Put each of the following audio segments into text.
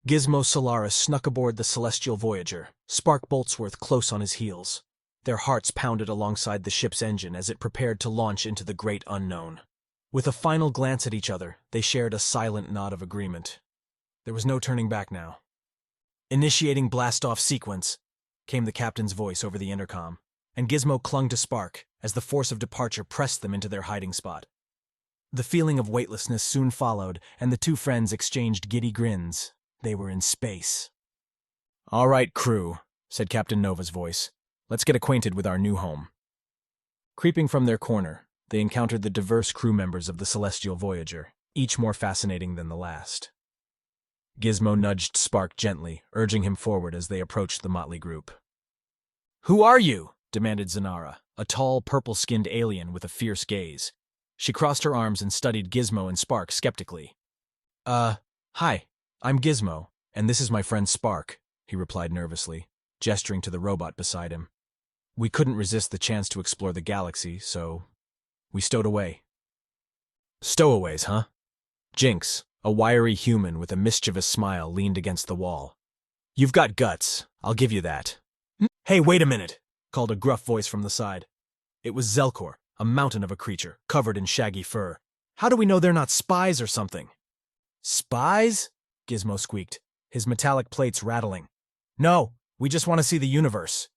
Gizmo Solaris snuck aboard the Celestial Voyager, Spark Boltsworth close on his heels. Their hearts pounded alongside the ship's engine as it prepared to launch into the great unknown. With a final glance at each other, they shared a silent nod of agreement. There was no turning back now. "Initiating blast-off sequence," came the captain's voice over the intercom, and Gizmo clung to Spark as the force of departure pressed them into their hiding spot. The feeling of weightlessness soon followed, and the two friends exchanged giddy grins. They were in space. "All right, crew," said Captain Nova's voice. "Let's get acquainted with our new home." Creeping from their corner, they encountered the diverse crew members of the Celestial Voyager, each more fascinating than the last. Gizmo nudged Spark gently, urging him forward as they approached the motley group. "Who are you?" demanded Zanara, a tall, purple-skinned alien with a fierce gaze. She crossed her arms and studied Gizmo and Spark skeptically. Hi, I'm Gizmo, and this is my friend Spark," he replied nervously, gesturing to the robot beside him. "We couldn't resist the chance to explore the galaxy, so we stowed away." "Stowaways, huh?" Jinx, a wiry human with a mischievous smile, leaned against the wall. "You've got guts, I'll give you that." "Hey, wait a minute," called a gruff voice from the side. It was Zelkor, a mountain of a creature, covered in shaggy fur. "How do we know they're not spies or something?" "Spies?" Gizmo squeaked, his metallic plates rattling. "No, we just want to see the universe."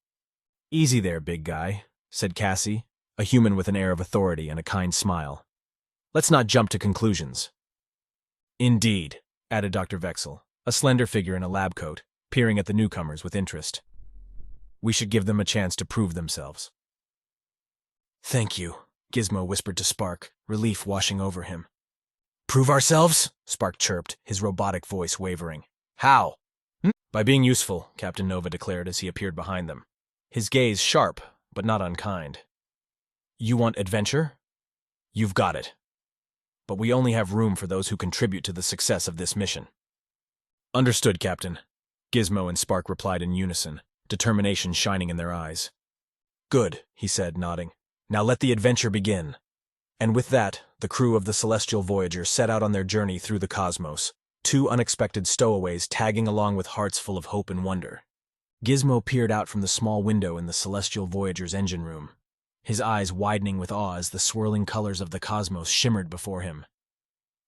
"Easy there, big guy," said Cassie, a human with an air of authority and a kind smile. "Let's not jump to conclusions." "Indeed," added Dr. Vexel, a slender figure in a lab coat, peering at the newcomers with interest. "We should give them a chance to prove themselves." "Thank you," Gizmo whispered to Spark, relief washing over him. "Prove ourselves?" Spark chirped, his robotic voice wavering. "How?" "By being useful," Captain Nova declared as he appeared behind them, his gaze sharp, but not unkind. "You want adventure? You've got it. But we only have room for those who contribute to the success of this mission." "Understood, Captain," Gizmo and Spark replied in unison, determination shining in their eyes. "Good," he said, nodding. "Now let the adventure begin." And with that, the crew of the Celestial Voyager set out on their journey through the cosmos, two unexpected stowaways tagging along with hearts full of hope and wonder. Gizmo peered out from the small window in the Celestial Voyager's engine room, his eyes widening with awe as the swirling colors of the cosmos shimmered before him.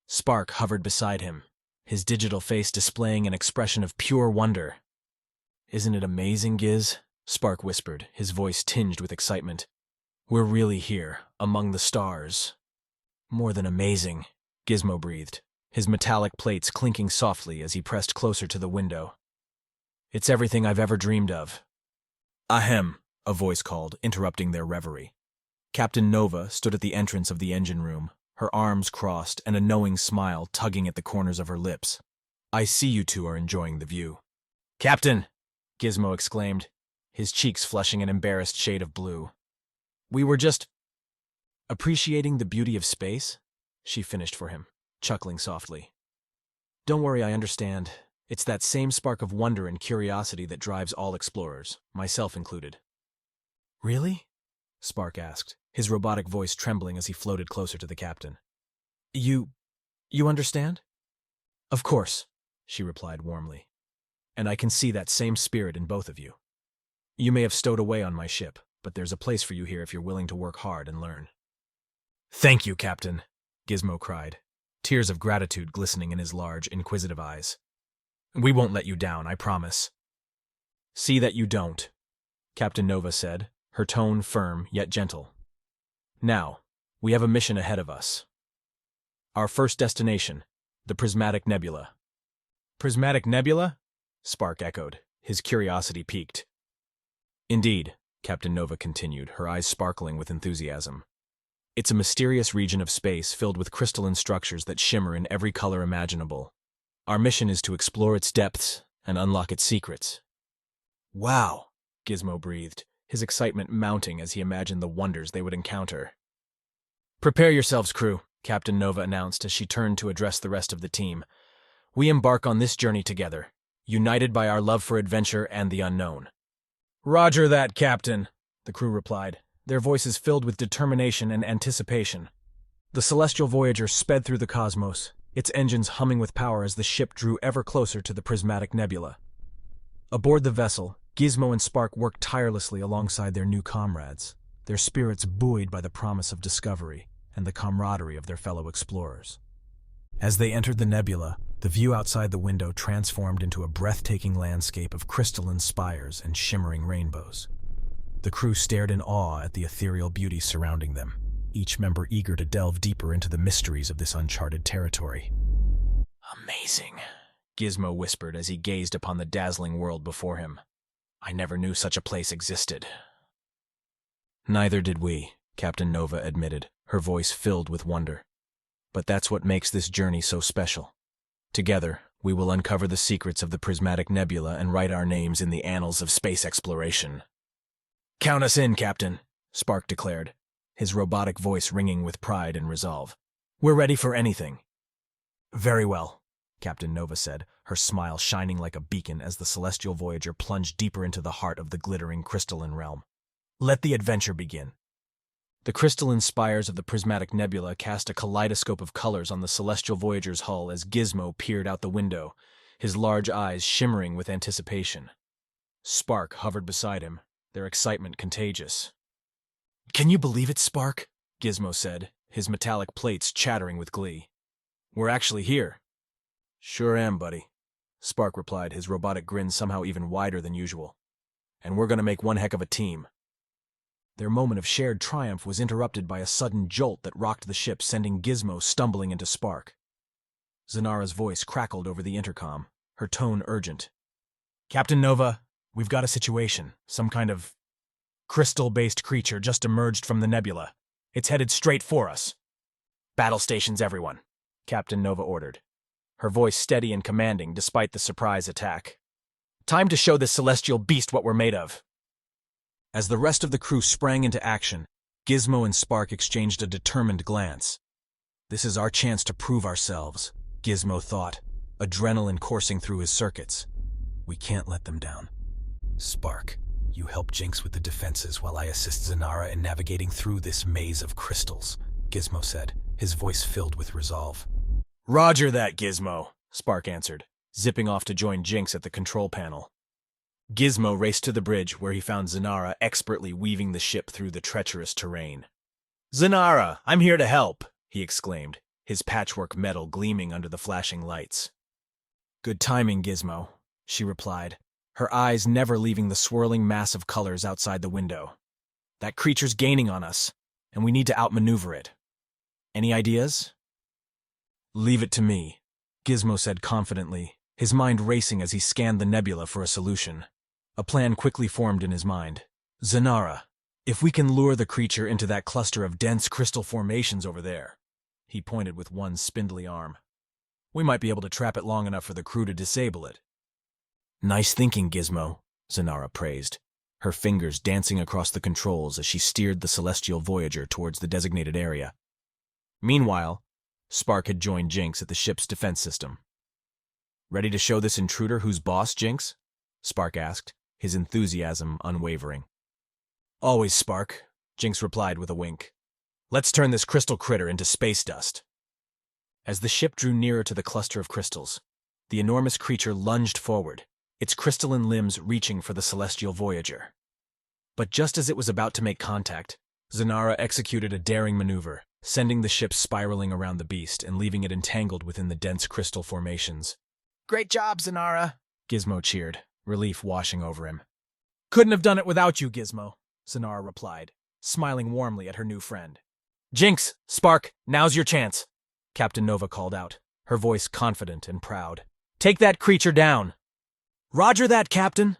Spark hovered beside him, his digital face displaying an expression of pure wonder. "Isn't it amazing, Giz?" Spark whispered, his voice tinged with excitement. "We're really here, among the stars." "More than amazing," Gizmo breathed, his metallic plates clinking softly as he pressed closer to the window. "It's everything I've ever dreamed of." "Ahem," a voice called, interrupting their reverie. Captain Nova stood at the entrance of the engine room, her arms crossed and a knowing smile tugging at the corners of her lips. "I see you two are enjoying the view." "Captain!" Gizmo exclaimed, his cheeks flushing an embarrassed shade of blue. "We were just appreciating the beauty of space," she finished for him, chuckling softly. "Don't worry, I understand. It's that same spark of wonder and curiosity that drives all explorers, myself included." "Really?" Spark asked, his robotic voice trembling as he floated closer to the captain. You understand?" "Of course," she replied warmly. "And I can see that same spirit in both of you. You may have stowed away on my ship, but there's a place for you here if you're willing to work hard and learn." "Thank you, Captain," Gizmo cried, tears of gratitude glistening in his large, inquisitive eyes. "We won't let you down, I promise." "See that you don't," Captain Nova said, her tone firm yet gentle. "Now, we have a mission ahead of us. Our first destination, the Prismatic Nebula." "Prismatic Nebula?" Spark echoed, his curiosity piqued. "Indeed," Captain Nova continued, her eyes sparkling with enthusiasm. "It's a mysterious region of space filled with crystalline structures that shimmer in every color imaginable. Our mission is to explore its depths and unlock its secrets." "Wow," Gizmo breathed, his excitement mounting as he imagined the wonders they would encounter. "Prepare yourselves, crew," Captain Nova announced as she turned to address the rest of the team. "We embark on this journey together, united by our love for adventure and the unknown." "Roger that, Captain," the crew replied, their voices filled with determination and anticipation. The Celestial Voyager sped through the cosmos, its engines humming with power as the ship drew ever closer to the prismatic nebula. Aboard the vessel, Gizmo and Spark worked tirelessly alongside their new comrades, their spirits buoyed by the promise of discovery and the camaraderie of their fellow explorers. As they entered the nebula, the view outside the window transformed into a breathtaking landscape of crystalline spires and shimmering rainbows. The crew stared in awe at the ethereal beauty surrounding them, each member eager to delve deeper into the mysteries of this uncharted territory. "Amazing," Gizmo whispered as he gazed upon the dazzling world before him. "I never knew such a place existed." "Neither did we," Captain Nova admitted, her voice filled with wonder. "But that's what makes this journey so special. Together, we will uncover the secrets of the prismatic nebula and write our names in the annals of space exploration." "Count us in, Captain," Spark declared, his robotic voice ringing with pride and resolve. "We're ready for anything." "Very well," Captain Nova said, her smile shining like a beacon as the Celestial Voyager plunged deeper into the heart of the glittering crystalline realm. "Let the adventure begin." The crystalline spires of the prismatic nebula cast a kaleidoscope of colors on the Celestial Voyager's hull as Gizmo peered out the window, his large eyes shimmering with anticipation. Spark hovered beside him, their excitement contagious. "Can you believe it, Spark?" Gizmo said, his metallic plates chattering with glee. "We're actually here." "Sure am, buddy," Spark replied, his robotic grin somehow even wider than usual. "And we're gonna make one heck of a team." Their moment of shared triumph was interrupted by a sudden jolt that rocked the ship, sending Gizmo stumbling into Spark. Zanara's voice crackled over the intercom, her tone urgent. "Captain Nova, we've got a situation. Some kind of crystal-based creature just emerged from the nebula. It's headed straight for us." "Battle stations, everyone," Captain Nova ordered, her voice steady and commanding despite the surprise attack. "Time to show this celestial beast what we're made of." As the rest of the crew sprang into action, Gizmo and Spark exchanged a determined glance. "This is our chance to prove ourselves," Gizmo thought, adrenaline coursing through his circuits. "We can't let them down." "Spark, you help Jinx with the defenses while I assist Zanara in navigating through this maze of crystals," Gizmo said, his voice filled with resolve. "Roger that, Gizmo," Spark answered, zipping off to join Jinx at the control panel. Gizmo raced to the bridge where he found Zanara expertly weaving the ship through the treacherous terrain. "Zanara, I'm here to help," he exclaimed, his patchwork metal gleaming under the flashing lights. "Good timing, Gizmo," she replied, her eyes never leaving the swirling mass of colors outside the window. "That creature's gaining on us, and we need to outmaneuver it. Any ideas?" "Leave it to me," Gizmo said confidently, his mind racing as he scanned the nebula for a solution. A plan quickly formed in his mind. "Zanara, if we can lure the creature into that cluster of dense crystal formations over there," he pointed with one spindly arm, "we might be able to trap it long enough for the crew to disable it." "Nice thinking, Gizmo," Zanara praised, her fingers dancing across the controls as she steered the Celestial Voyager towards the designated area. Meanwhile, Spark had joined Jinx at the ship's defense system. "Ready to show this intruder who's boss, Jinx?" Spark asked, his enthusiasm unwavering. "Always, Spark," Jinx replied with a wink. "Let's turn this crystal critter into space dust." As the ship drew nearer to the cluster of crystals, the enormous creature lunged forward, its crystalline limbs reaching for the Celestial Voyager. But just as it was about to make contact, Zanara executed a daring maneuver, sending the ship spiraling around the beast and leaving it entangled within the dense crystal formations. "Great job, Zanara," Gizmo cheered, relief washing over him. "Couldn't have done it without you, Gizmo," Zanara replied, smiling warmly at her new friend. "Jinx, Spark, now's your chance," Captain Nova called out, her voice confident and proud. "Take that creature down." "Roger that, Captain,"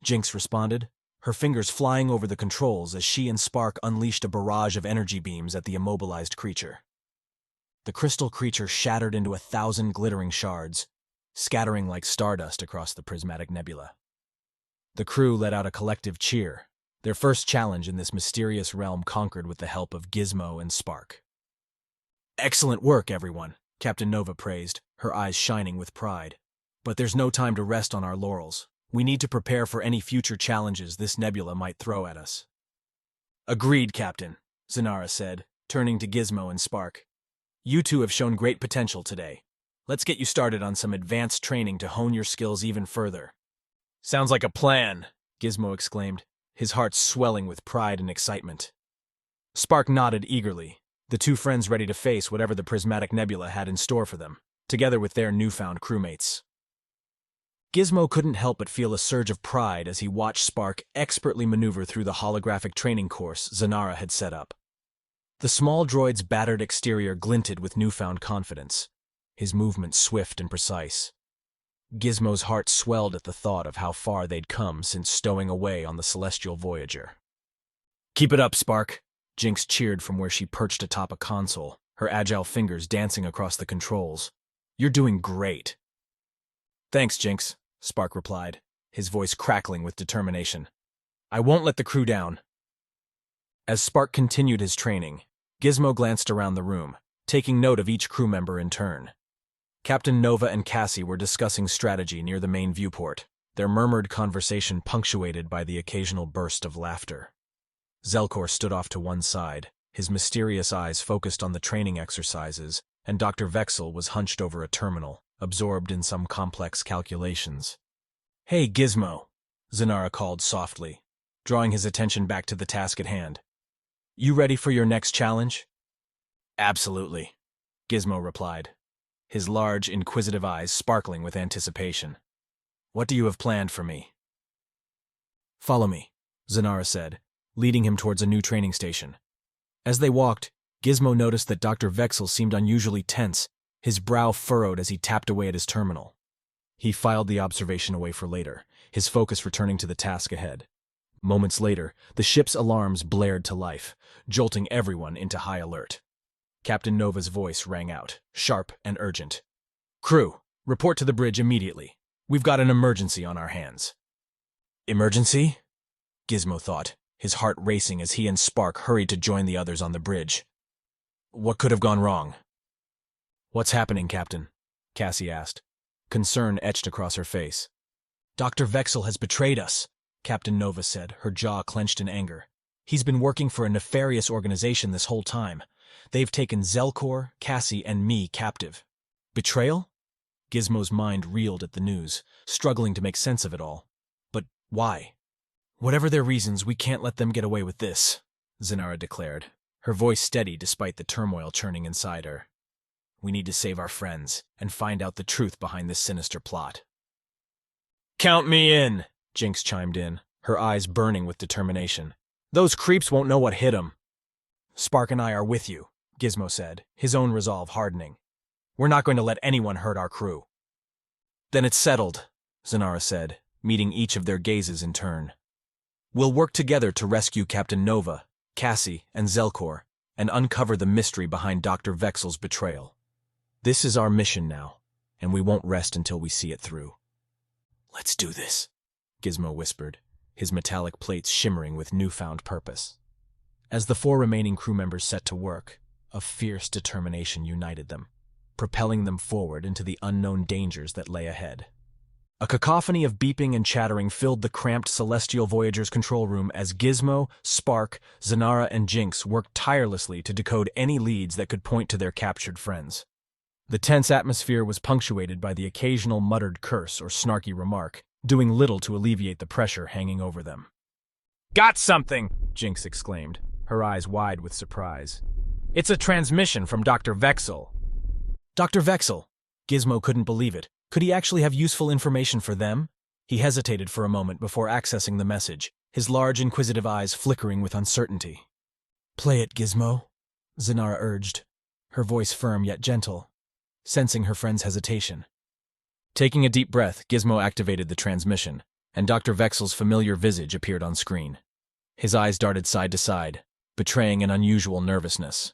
Jinx responded, her fingers flying over the controls as she and Spark unleashed a barrage of energy beams at the immobilized creature. The crystal creature shattered into 1,000 glittering shards, scattering like stardust across the prismatic nebula. The crew let out a collective cheer, their first challenge in this mysterious realm conquered with the help of Gizmo and Spark. "Excellent work, everyone," Captain Nova praised, her eyes shining with pride. "But there's no time to rest on our laurels. We need to prepare for any future challenges this nebula might throw at us." "Agreed, Captain," Zanara said, turning to Gizmo and Spark. You two have shown great potential today. Let's get you started on some advanced training to hone your skills even further. Sounds like a plan, Gizmo exclaimed, his heart swelling with pride and excitement. Spark nodded eagerly, the two friends ready to face whatever the prismatic nebula had in store for them, together with their newfound crewmates. Gizmo couldn't help but feel a surge of pride as he watched Spark expertly maneuver through the holographic training course Zanara had set up. The small droid's battered exterior glinted with newfound confidence, his movements swift and precise. Gizmo's heart swelled at the thought of how far they'd come since stowing away on the Celestial Voyager. "Keep it up, Spark," Jinx cheered from where she perched atop a console, her agile fingers dancing across the controls. "You're doing great." "Thanks, Jinx," Spark replied, his voice crackling with determination. "I won't let the crew down." As Spark continued his training, Gizmo glanced around the room, taking note of each crew member in turn. Captain Nova and Cassie were discussing strategy near the main viewport, their murmured conversation punctuated by the occasional burst of laughter. Zelkor stood off to one side, his mysterious eyes focused on the training exercises, and Dr. Vexel was hunched over a terminal, absorbed in some complex calculations. "Hey, Gizmo," Zanara called softly, drawing his attention back to the task at hand. "You ready for your next challenge?" "Absolutely," Gizmo replied, his large, inquisitive eyes sparkling with anticipation. "What do you have planned for me?" "Follow me," Zanara said, leading him towards a new training station. As they walked, Gizmo noticed that Dr. Vexel seemed unusually tense, his brow furrowed as he tapped away at his terminal. He filed the observation away for later, his focus returning to the task ahead. Moments later, the ship's alarms blared to life, jolting everyone into high alert. Captain Nova's voice rang out, sharp and urgent. "Crew, report to the bridge immediately. We've got an emergency on our hands." "Emergency?" Gizmo thought, his heart racing as he and Spark hurried to join the others on the bridge. "What could have gone wrong?" "What's happening, Captain?" Cassie asked. Concern etched across her face. "Dr. Vexel has betrayed us," Captain Nova said, her jaw clenched in anger. "He's been working for a nefarious organization this whole time. They've taken Zelkor, Cassie, and me captive." "Betrayal?" Gizmo's mind reeled at the news, struggling to make sense of it all. "But why?" "Whatever their reasons, we can't let them get away with this," Zanara declared, her voice steady despite the turmoil churning inside her. "We need to save our friends and find out the truth behind this sinister plot." "Count me in," Jinx chimed in, her eyes burning with determination. "Those creeps won't know what hit them." "Spark and I are with you," Gizmo said, his own resolve hardening. "We're not going to let anyone hurt our crew." "Then it's settled," Zanara said, meeting each of their gazes in turn. "We'll work together to rescue Captain Nova, Cassie, and Zelkor, and uncover the mystery behind Dr. Vexel's betrayal. This is our mission now, and we won't rest until we see it through." "Let's do this," Gizmo whispered, his metallic plates shimmering with newfound purpose. As the 4 remaining crew members set to work, a fierce determination united them, propelling them forward into the unknown dangers that lay ahead. A cacophony of beeping and chattering filled the cramped Celestial Voyager's control room as Gizmo, Spark, Zanara, and Jinx worked tirelessly to decode any leads that could point to their captured friends. The tense atmosphere was punctuated by the occasional muttered curse or snarky remark, doing little to alleviate the pressure hanging over them. "Got something!" Jinx exclaimed, her eyes wide with surprise. "It's a transmission from Dr. Vexel." "Dr. Vexel?" Gizmo couldn't believe it. Could he actually have useful information for them? He hesitated for a moment before accessing the message, his large inquisitive eyes flickering with uncertainty. "Play it, Gizmo," Zanara urged, her voice firm yet gentle, sensing her friend's hesitation. Taking a deep breath, Gizmo activated the transmission, and Dr. Vexel's familiar visage appeared on screen. His eyes darted side to side, betraying an unusual nervousness.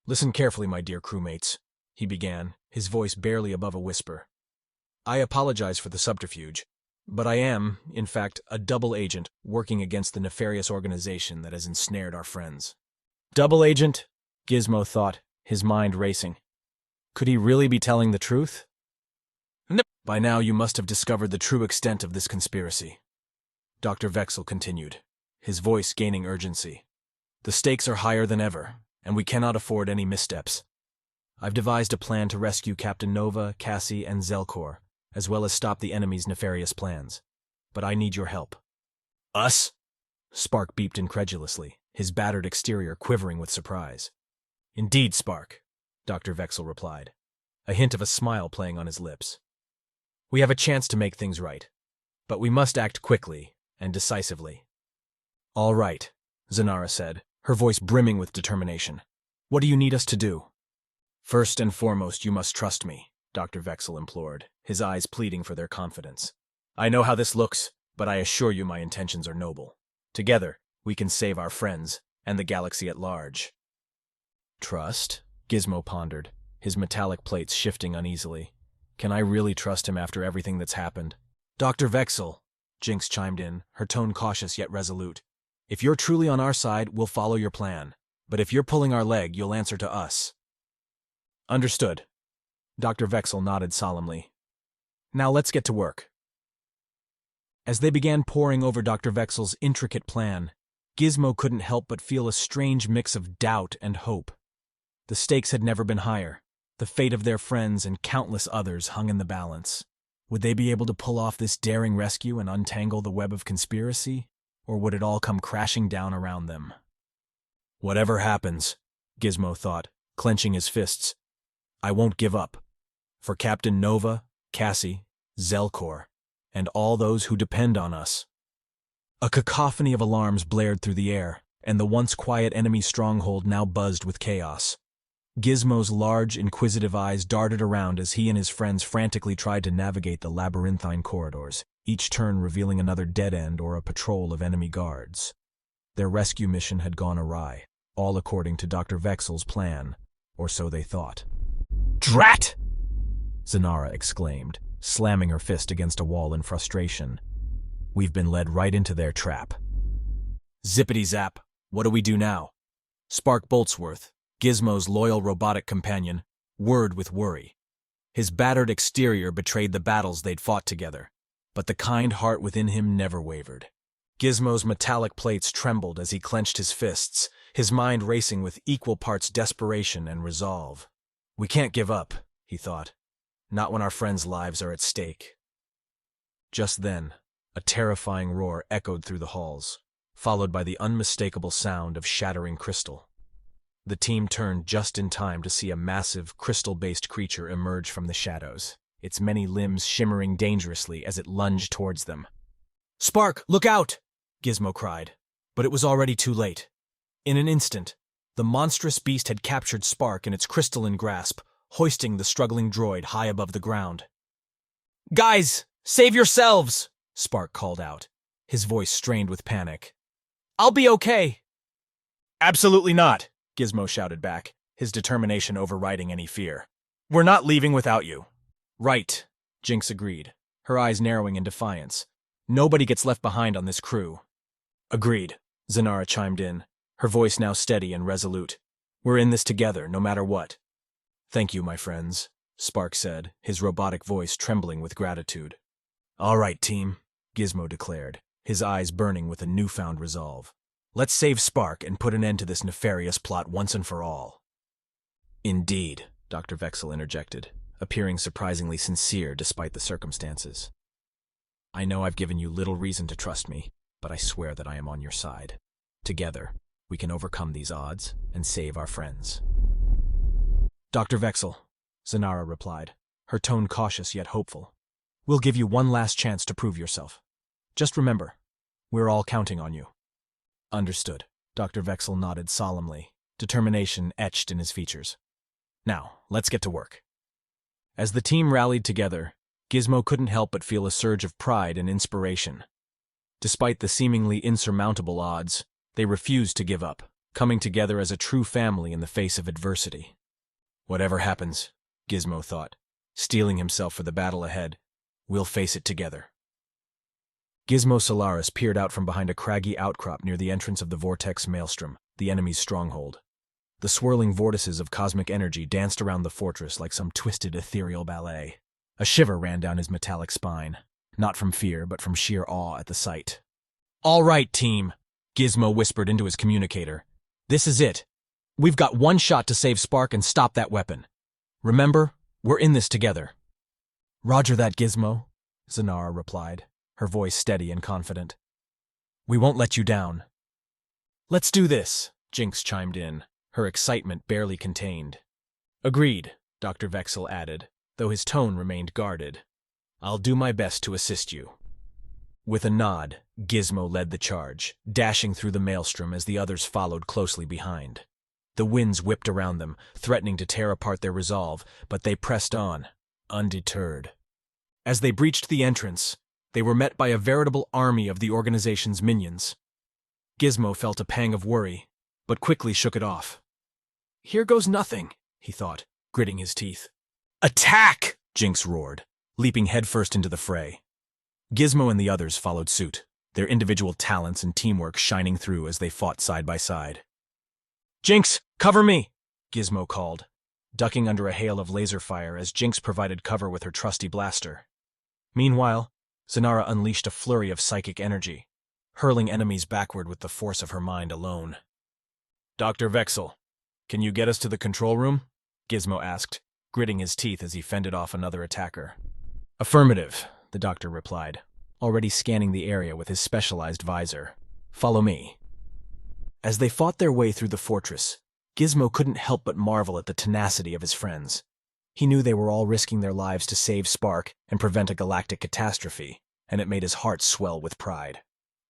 "Listen carefully, my dear crewmates," he began, his voice barely above a whisper. "I apologize for the subterfuge, but I am, in fact, a double agent working against the nefarious organization that has ensnared our friends." Double agent? Gizmo thought, his mind racing. Could he really be telling the truth? "By now you must have discovered the true extent of this conspiracy," Dr. Vexel continued, his voice gaining urgency. "The stakes are higher than ever, and we cannot afford any missteps. I've devised a plan to rescue Captain Nova, Cassie, and Zelkor, as well as stop the enemy's nefarious plans. But I need your help. Us? Spark beeped incredulously, his battered exterior quivering with surprise. Indeed, Spark, Dr. Vexel replied, a hint of a smile playing on his lips. We have a chance to make things right, but we must act quickly and decisively. All right, Zanara said, her voice brimming with determination. What do you need us to do? First and foremost, you must trust me, Dr. Vexel implored, his eyes pleading for their confidence. I know how this looks, but I assure you my intentions are noble. Together, we can save our friends and the galaxy at large. Trust? Gizmo pondered, his metallic plates shifting uneasily. Can I really trust him after everything that's happened? Dr. Vexel, Jinx chimed in, her tone cautious yet resolute. If you're truly on our side, we'll follow your plan. But if you're pulling our leg, you'll answer to us. Understood. Dr. Vexel nodded solemnly. Now let's get to work. As they began poring over Dr. Vexel's intricate plan, Gizmo couldn't help but feel a strange mix of doubt and hope. The stakes had never been higher. The fate of their friends and countless others hung in the balance. Would they be able to pull off this daring rescue and untangle the web of conspiracy? Or would it all come crashing down around them? Whatever happens, Gizmo thought, clenching his fists, I won't give up. For Captain Nova, Cassie, Zelkor, and all those who depend on us. A cacophony of alarms blared through the air, and the once quiet enemy stronghold now buzzed with chaos. Gizmo's large, inquisitive eyes darted around as he and his friends frantically tried to navigate the labyrinthine corridors, each turn revealing another dead end or a patrol of enemy guards. Their rescue mission had gone awry, all according to Dr. Vexel's plan, or so they thought. Drat! Zanara exclaimed, slamming her fist against a wall in frustration. We've been led right into their trap. Zippity-zap, what do we do now? Spark Boltsworth, Gizmo's loyal robotic companion, whirred with worry. His battered exterior betrayed the battles they'd fought together, but the kind heart within him never wavered. Gizmo's metallic plates trembled as he clenched his fists, his mind racing with equal parts desperation and resolve. We can't give up, he thought. Not when our friends' lives are at stake. Just then, a terrifying roar echoed through the halls, followed by the unmistakable sound of shattering crystal. The team turned just in time to see a massive, crystal-based creature emerge from the shadows, its many limbs shimmering dangerously as it lunged towards them. "Spark, look out!" Gizmo cried, but it was already too late. In an instant, the monstrous beast had captured Spark in its crystalline grasp, hoisting the struggling droid high above the ground. "Guys, save yourselves!" Spark called out, his voice strained with panic. "I'll be okay." "Absolutely not," Gizmo shouted back, his determination overriding any fear. "We're not leaving without you." "Right," Jinx agreed, her eyes narrowing in defiance. "Nobody gets left behind on this crew." "Agreed," Zanara chimed in, her voice now steady and resolute. "We're in this together, no matter what." "Thank you, my friends," Spark said, his robotic voice trembling with gratitude. "All right, team," Gizmo declared, his eyes burning with a newfound resolve. "Let's save Spark and put an end to this nefarious plot once and for all." "Indeed," Dr. Vexel interjected, appearing surprisingly sincere despite the circumstances. "I know I've given you little reason to trust me, but I swear that I am on your side. Together, we can overcome these odds and save our friends." "Dr. Vexel," Zanara replied, her tone cautious yet hopeful. "We'll give you one last chance to prove yourself. Just remember, we're all counting on you." "Understood," Dr. Vexel nodded solemnly, determination etched in his features. "Now, let's get to work." As the team rallied together, Gizmo couldn't help but feel a surge of pride and inspiration. Despite the seemingly insurmountable odds, they refused to give up, coming together as a true family in the face of adversity. Whatever happens, Gizmo thought, steeling himself for the battle ahead, we'll face it together. Gizmo Solaris peered out from behind a craggy outcrop near the entrance of the Vortex Maelstrom, the enemy's stronghold. The swirling vortices of cosmic energy danced around the fortress like some twisted ethereal ballet. A shiver ran down his metallic spine, not from fear but from sheer awe at the sight. "All right, team," Gizmo whispered into his communicator. "This is it. We've got one shot to save Spark and stop that weapon. Remember, we're in this together. Roger that, Gizmo, Zanara replied, her voice steady and confident. We won't let you down. Let's do this, Jinx chimed in, her excitement barely contained. Agreed, Dr. Vexel added, though his tone remained guarded. I'll do my best to assist you. With a nod, Gizmo led the charge, dashing through the maelstrom as the others followed closely behind. The winds whipped around them, threatening to tear apart their resolve, but they pressed on, undeterred. As they breached the entrance, they were met by a veritable army of the organization's minions. Gizmo felt a pang of worry, but quickly shook it off. Here goes nothing, he thought, gritting his teeth. Attack! Jinx roared, leaping headfirst into the fray. Gizmo and the others followed suit, their individual talents and teamwork shining through as they fought side by side. Jinx, cover me! Gizmo called, ducking under a hail of laser fire as Jinx provided cover with her trusty blaster. Meanwhile, Zanara unleashed a flurry of psychic energy, hurling enemies backward with the force of her mind alone. Dr. Vexel, can you get us to the control room? Gizmo asked, gritting his teeth as he fended off another attacker. Affirmative, the doctor replied, already scanning the area with his specialized visor. Follow me. As they fought their way through the fortress, Gizmo couldn't help but marvel at the tenacity of his friends. He knew they were all risking their lives to save Spark and prevent a galactic catastrophe, and it made his heart swell with pride.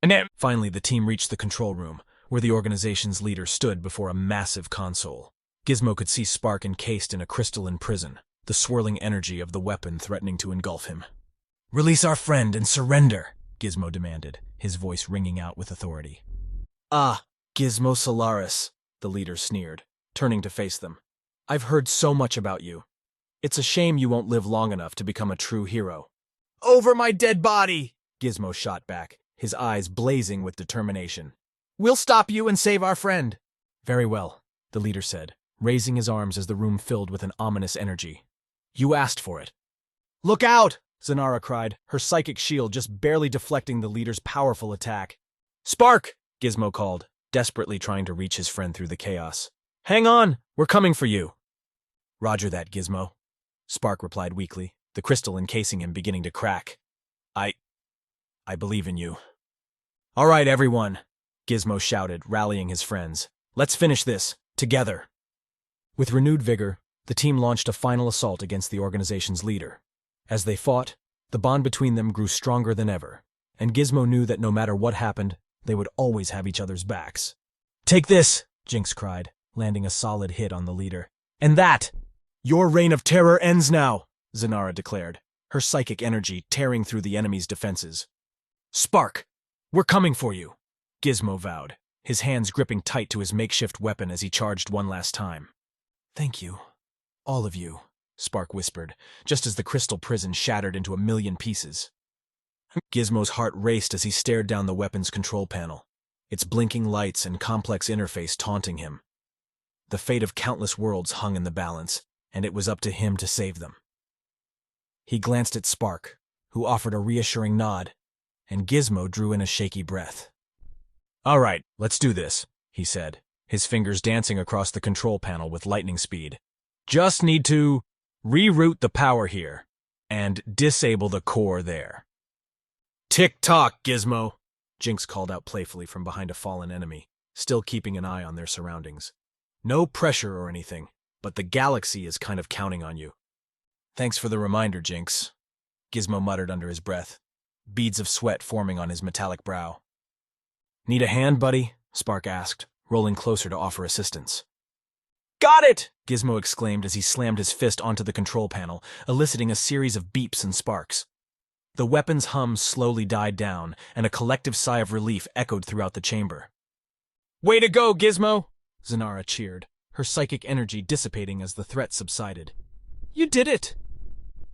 And then, finally, the team reached the control room, where the organization's leader stood before a massive console. Gizmo could see Spark encased in a crystalline prison, the swirling energy of the weapon threatening to engulf him. Release our friend and surrender, Gizmo demanded, his voice ringing out with authority. Ah, Gizmo Solaris, the leader sneered, turning to face them. I've heard so much about you. It's a shame you won't live long enough to become a true hero. Over my dead body, Gizmo shot back, his eyes blazing with determination. We'll stop you and save our friend. Very well, the leader said, raising his arms as the room filled with an ominous energy. You asked for it. Look out! Zanara cried, her psychic shield just barely deflecting the leader's powerful attack. Spark! Gizmo called, desperately trying to reach his friend through the chaos. Hang on! We're coming for you! Roger that, Gizmo, Spark replied weakly, the crystal encasing him beginning to crack. I believe in you. All right, everyone, Gizmo shouted, rallying his friends. Let's finish this, together. With renewed vigor, the team launched a final assault against the organization's leader. As they fought, the bond between them grew stronger than ever, and Gizmo knew that no matter what happened, they would always have each other's backs. Take this, Jinx cried, landing a solid hit on the leader. And that! Your reign of terror ends now, Zanara declared, her psychic energy tearing through the enemy's defenses. Spark! We're coming for you, Gizmo vowed, his hands gripping tight to his makeshift weapon as he charged one last time. Thank you, all of you, Spark whispered, just as the crystal prison shattered into a million pieces. Gizmo's heart raced as he stared down the weapon's control panel, its blinking lights and complex interface taunting him. The fate of countless worlds hung in the balance, and it was up to him to save them. He glanced at Spark, who offered a reassuring nod, and Gizmo drew in a shaky breath. All right, let's do this, he said, his fingers dancing across the control panel with lightning speed. Just need to reroute the power here and disable the core there. Tick-tock, Gizmo, Jinx called out playfully from behind a fallen enemy, still keeping an eye on their surroundings. No pressure or anything, but the galaxy is kind of counting on you. Thanks for the reminder, Jinx, Gizmo muttered under his breath, beads of sweat forming on his metallic brow. Need a hand, buddy? Spark asked, rolling closer to offer assistance. Got it! Gizmo exclaimed as he slammed his fist onto the control panel, eliciting a series of beeps and sparks. The weapon's hum slowly died down, and a collective sigh of relief echoed throughout the chamber. Way to go, Gizmo! Zanara cheered, her psychic energy dissipating as the threat subsided. You did it!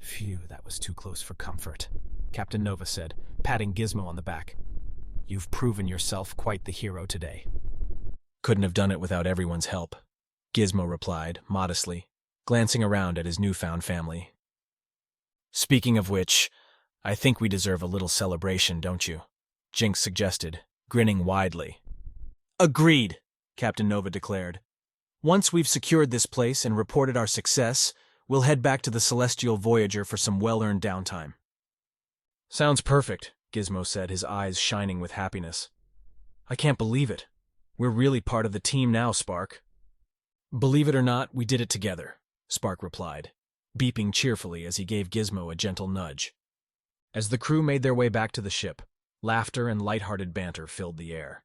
Phew, that was too close for comfort, Captain Nova said, patting Gizmo on the back. You've proven yourself quite the hero today. Couldn't have done it without everyone's help, Gizmo replied, modestly, glancing around at his newfound family. Speaking of which, I think we deserve a little celebration, don't you? Jinx suggested, grinning widely. Agreed, Captain Nova declared. Once we've secured this place and reported our success, we'll head back to the Celestial Voyager for some well-earned downtime. Sounds perfect, Gizmo said, his eyes shining with happiness. I can't believe it. We're really part of the team now, Spark. Believe it or not, we did it together, Spark replied, beeping cheerfully as he gave Gizmo a gentle nudge. As the crew made their way back to the ship, laughter and lighthearted banter filled the air.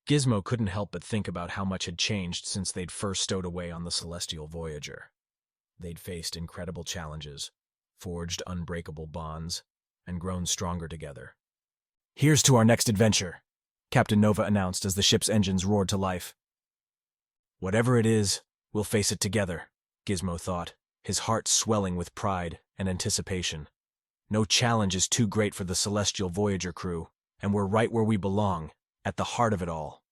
Gizmo couldn't help but think about how much had changed since they'd first stowed away on the Celestial Voyager. They'd faced incredible challenges, forged unbreakable bonds, and grown stronger together. Here's to our next adventure, Captain Nova announced as the ship's engines roared to life. Whatever it is, we'll face it together, Gizmo thought, his heart swelling with pride and anticipation. No challenge is too great for the Celestial Voyager crew, and we're right where we belong, at the heart of it all.